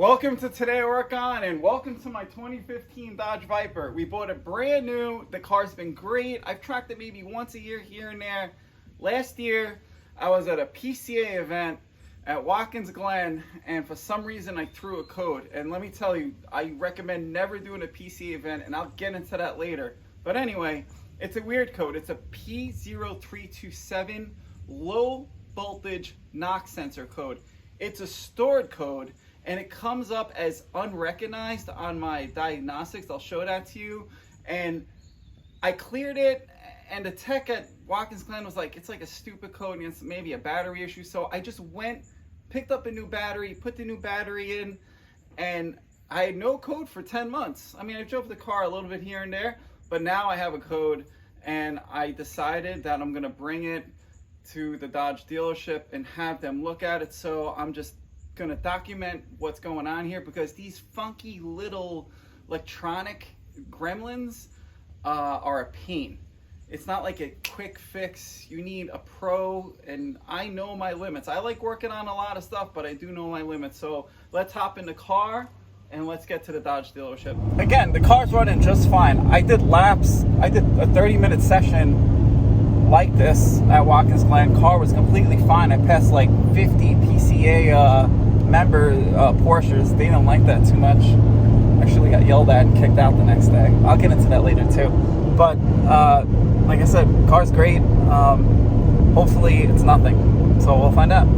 Welcome to Today I Work On, and welcome to my 2015 Dodge Viper. We bought it brand new. The car's been great. I've tracked it maybe once a year here and there. Last year, I was at a PCA event at Watkins Glen, and for some reason I threw a code. And let me tell you, I recommend never doing a PCA event, and I'll get into that later. But anyway, it's a weird code. It's a P0327 low voltage knock sensor code. It's a stored code, and it comes up as unrecognized on my diagnostics. I'll show that to you. And I cleared it, and the tech at Watkins Glen was like, it's like a stupid code, and it's maybe a battery issue. So I just went, picked up a new battery, put the new battery in, and I had no code for 10 months. I mean, I drove the car a little bit here and there, but now I have a code, and I decided that I'm gonna bring it to the Dodge dealership and have them look at it. So I'm just gonna document what's going on here, because these funky little electronic gremlins are a pain. It's not like a quick fix. You need a pro, and I know my limits. I like working on a lot of stuff, but I do know my limits. So let's hop in the car and let's get to the Dodge dealership. Again, the car's running just fine. I did laps. I did a 30-minute session like this at Watkins Glen. Car was completely fine. I passed like 50 PCA member Porsches. They didn't like that too much. Actually got yelled at and kicked out the next day. I'll get into that later too. But like I said, car's great. Hopefully it's nothing. So we'll find out.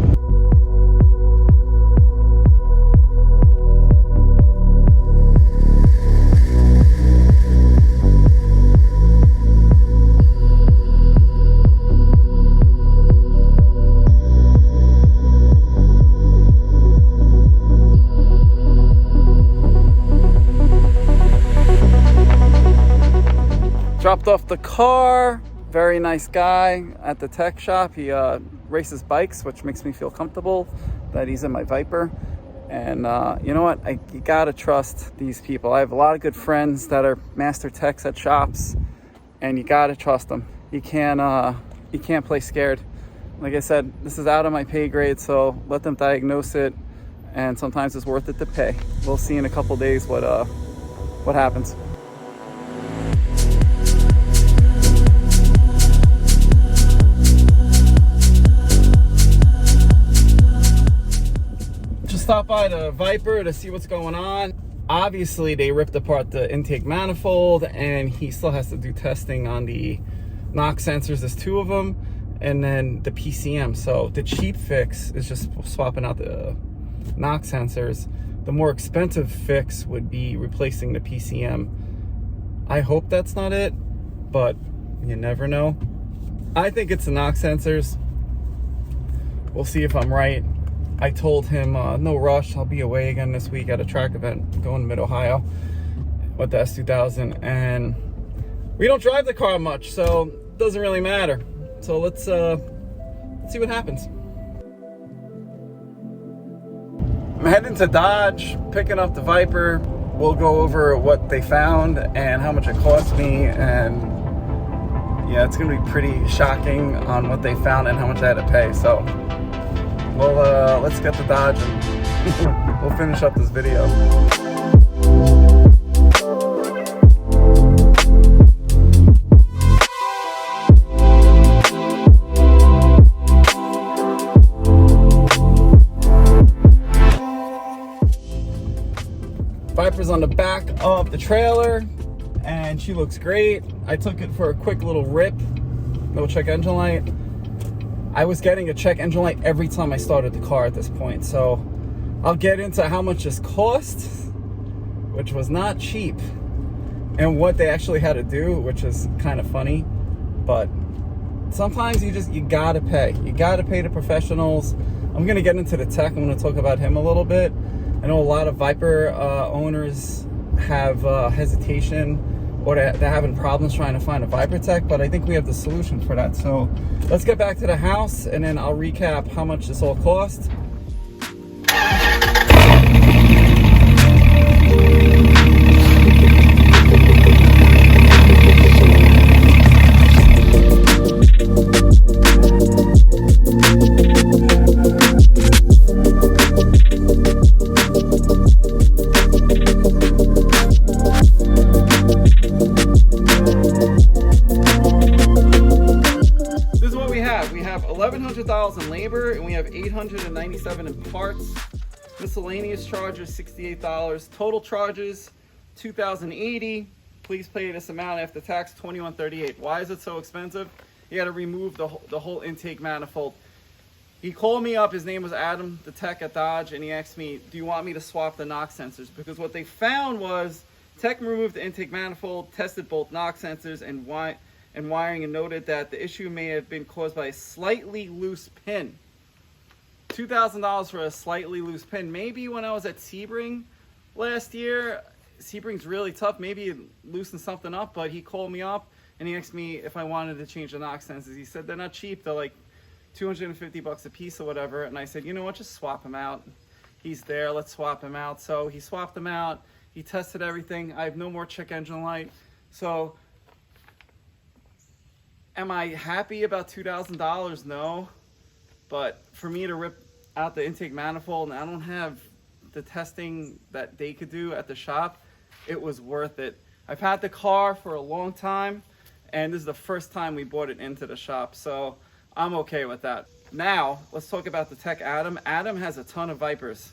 Dropped off the car. Very nice guy at the tech shop. He races bikes, which makes me feel comfortable that he's in my Viper. And you know what? You gotta trust these people. I have a lot of good friends that are master techs at shops, and you gotta trust them. You can't play scared. Like I said, this is out of my pay grade, so let them diagnose it. And sometimes it's worth it to pay. We'll see in a couple days what happens. Stop by the Viper to see what's going on. Obviously they ripped apart the intake manifold, and he still has to do testing on the knock sensors. There's two of them, and then the PCM. So the cheap fix is just swapping out the knock sensors. The more expensive fix would be replacing the PCM. I hope that's not it, but you never know. I think it's the knock sensors. We'll see if I'm right. I told him no rush. I'll be away again this week at a track event going to Mid-Ohio with the S2000, and we don't drive the car much, so it doesn't really matter. So let's see what happens. I'm heading to Dodge, picking up the Viper. We'll go over what they found and how much it cost me, and yeah, it's gonna be pretty shocking on what they found and how much I had to pay. So well, let's get to Dodge and we'll finish up this video. Viper's on the back of the trailer, and she looks great. I took it for a quick little rip. No check engine light. I was getting a check engine light every time I started the car at this point. So I'll get into how much this cost, which was not cheap, and what they actually had to do, which is kind of funny. But sometimes you gotta pay. You gotta pay the professionals. I'm gonna get into the tech. I'm gonna talk about him a little bit. I know a lot of Viper owners have hesitation, or they're having problems trying to find a Viper tech, but I think we have the solution for that. So let's get back to the house, and then I'll recap how much this all cost. $200 in labor, and we have $897 in parts. Miscellaneous charges, $68. Total charges, $2,080. Please pay this amount after tax, $2,138. Why is it so expensive? You got to remove the whole intake manifold. He called me up, his name was Adam, the tech at Dodge, and he asked me, do you want me to swap the knock sensors? Because what they found was, tech removed the intake manifold, tested both knock sensors and wiring, and noted that the issue may have been caused by a slightly loose pin. $2,000 for a slightly loose pin. Maybe when I was at Sebring last year, Sebring's really tough, maybe it loosened something up, but he called me up and he asked me if I wanted to change the knock sensors. He said they're not cheap, they're like $250 a piece or whatever, and I said, you know what, just swap them out. He's there, let's swap him out. So he swapped them out, he tested everything. I have no more check engine light. So am I happy about $2,000? No, but for me to rip out the intake manifold, and I don't have the testing that they could do at the shop, it was worth it. I've had the car for a long time, and this is the first time we brought it into the shop, so I'm okay with that. Now, let's talk about the tech Adam. Adam has a ton of Vipers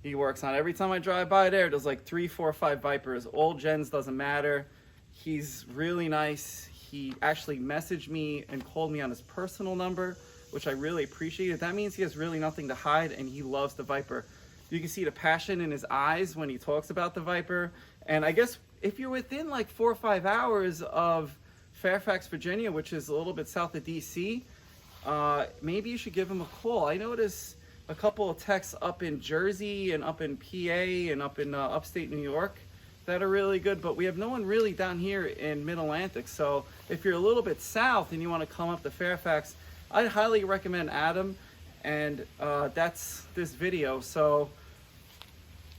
he works on. Every time I drive by there's like 3, 4, 5 Vipers. All gens, doesn't matter. He's really nice. He actually messaged me and called me on his personal number, which I really appreciated. That means he has really nothing to hide, and he loves the Viper. You can see the passion in his eyes when he talks about the Viper. And I guess if you're within like 4 or 5 hours of Fairfax, Virginia, which is a little bit south of DC, maybe you should give him a call. I noticed a couple of techs up in Jersey and up in PA and up in upstate New York that are really good, but we have no one really down here in Mid-Atlantic. So if you're a little bit south and you want to come up to Fairfax, I'd highly recommend Adam. And that's this video. So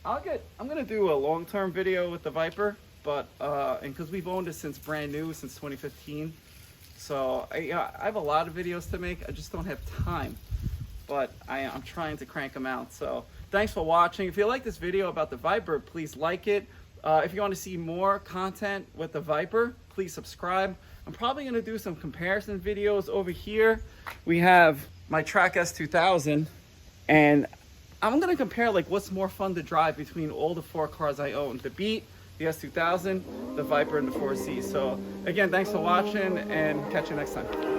I'm gonna do a long-term video with the Viper, but and because we've owned it since brand new, since 2015, so I have a lot of videos to make. I just don't have time, but I'm trying to crank them out. So thanks for watching. If you like this video about the Viper, please like it. If you want to see more content with the Viper, please subscribe. I'm probably gonna do some comparison videos over here. We have my Track S2000, and I'm gonna compare like what's more fun to drive between all the 4 cars I own: the Beat, the S2000, the Viper, and the 4C. So again, thanks for watching, and catch you next time.